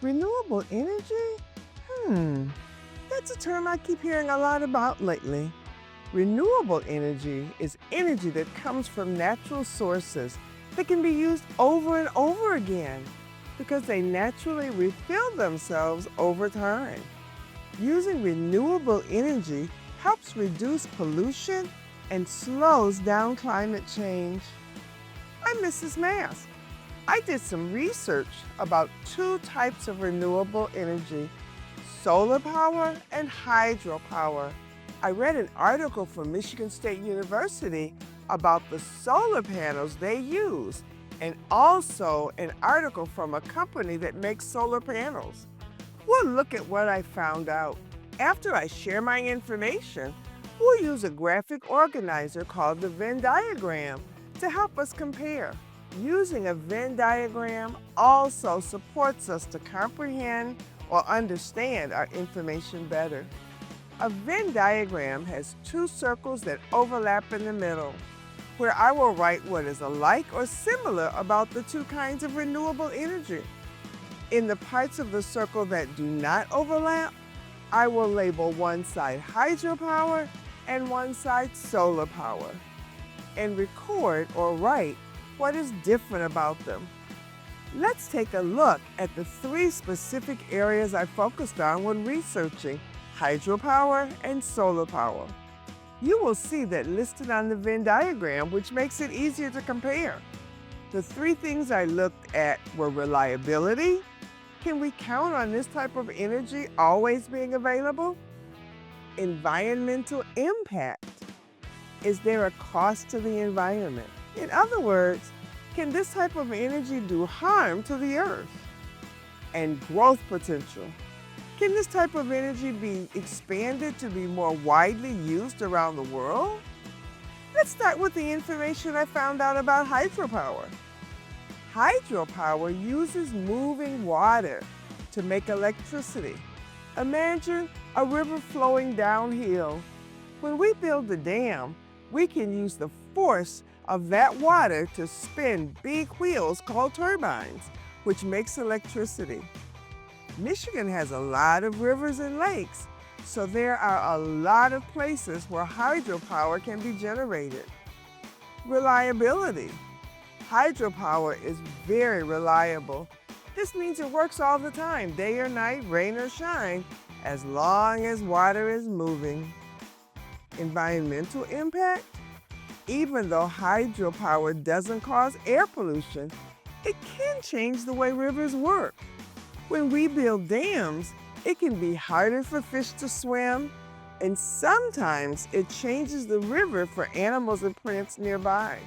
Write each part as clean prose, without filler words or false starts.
Renewable energy? That's a term I keep hearing a lot about lately. Renewable energy is energy that comes from natural sources that can be used over and over again because they naturally refill themselves over time. Using renewable energy helps reduce pollution and slows down climate change. I'm Mrs. Mask. I did some research about two types of renewable energy, solar power and hydropower. I read an article from Michigan State University about the solar panels they use, and also an article from a company that makes solar panels. We'll look at what I found out. After I share my information, we'll use a graphic organizer called the Venn Diagram to help us compare. Using a Venn diagram also supports us to comprehend or understand our information better. A Venn diagram has two circles that overlap in the middle, where I will write what is alike or similar about the two kinds of renewable energy. In the parts of the circle that do not overlap, I will label one side hydropower and one side solar power, and record or write what is different about them. Let's take a look at the three specific areas I focused on when researching hydropower and solar power. You will see that listed on the Venn diagram, which makes it easier to compare. The three things I looked at were reliability. Can we count on this type of energy always being available? Environmental impact. Is there a cost to the environment? In other words, can this type of energy do harm to the earth? And growth potential. Can this type of energy be expanded to be more widely used around the world? Let's start with the information I found out about hydropower. Hydropower uses moving water to make electricity. Imagine a river flowing downhill. When we build a dam, we can use the force of that water to spin big wheels called turbines, which makes electricity. Michigan has a lot of rivers and lakes, so there are a lot of places where hydropower can be generated. Reliability. Hydropower is very reliable. This means it works all the time, day or night, rain or shine, as long as water is moving. Environmental impact. Even though hydropower doesn't cause air pollution, it can change the way rivers work. When we build dams, it can be harder for fish to swim, and sometimes it changes the river for animals and plants nearby.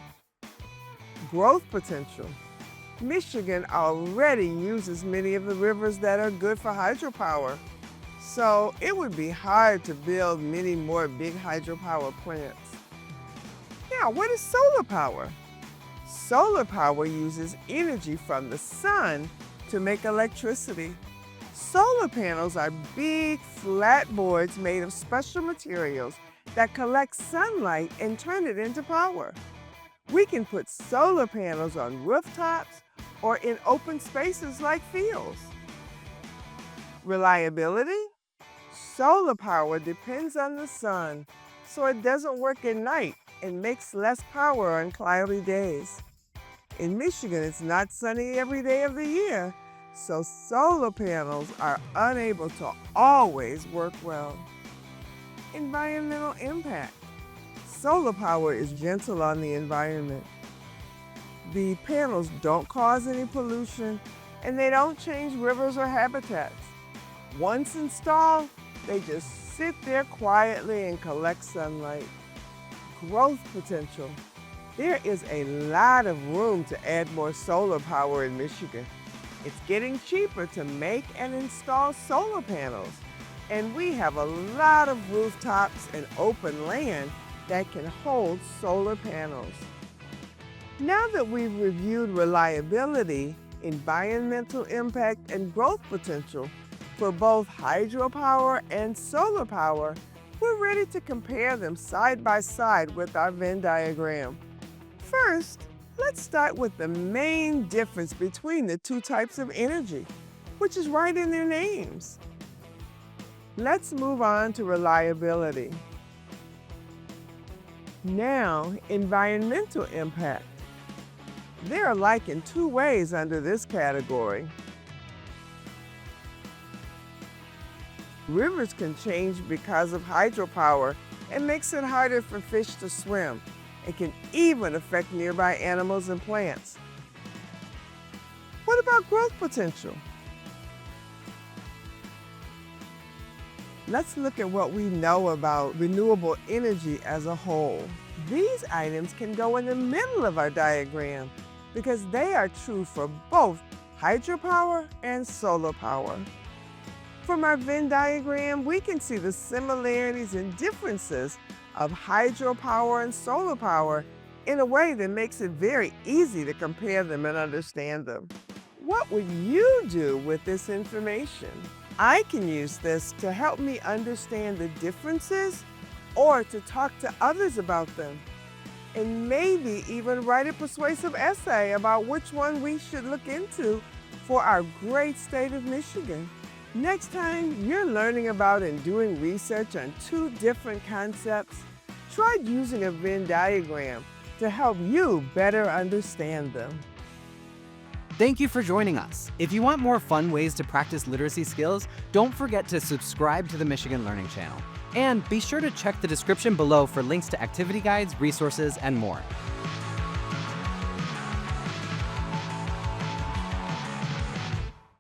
Growth potential. Michigan already uses many of the rivers that are good for hydropower, so it would be hard to build many more big hydropower plants. Now, what is solar power? Solar power uses energy from the sun to make electricity. Solar panels are big, flat boards made of special materials that collect sunlight and turn it into power. We can put solar panels on rooftops or in open spaces like fields. Reliability? Solar power depends on the sun, so it doesn't work at night and makes less power on cloudy days. In Michigan, it's not sunny every day of the year, so solar panels are unable to always work well. Environmental impact. Solar power is gentle on the environment. The panels don't cause any pollution, and they don't change rivers or habitats. Once installed, they just sit there quietly and collect sunlight. Growth potential. There is a lot of room to add more solar power in Michigan. It's getting cheaper to make and install solar panels, and we have a lot of rooftops and open land that can hold solar panels. Now that we've reviewed reliability, environmental impact, and growth potential for both hydropower and solar power, we're ready to compare them side by side with our Venn diagram. First, let's start with the main difference between the two types of energy. which is right in their names. Let's move on to reliability. Now, environmental impact. They are alike in two ways under this category. Rivers can change because of hydropower and makes it harder for fish to swim. It can even affect nearby animals and plants. What about growth potential? Let's look at what we know about renewable energy as a whole. These items can go in the middle of our diagram because they are true for both hydropower and solar power. From our Venn diagram, we can see the similarities and differences of hydropower and solar power in a way that makes it very easy to compare them and understand them. What would you do with this information? I can use this to help me understand the differences or to talk to others about them, and maybe even write a persuasive essay about which one we should look into for our great state of Michigan. Next time you're learning about and doing research on two different concepts, try using a Venn diagram to help you better understand them. Thank you for joining us. If you want more fun ways to practice literacy skills, don't forget to subscribe to the Michigan Learning Channel. And be sure to check the description below for links to activity guides, resources, and more.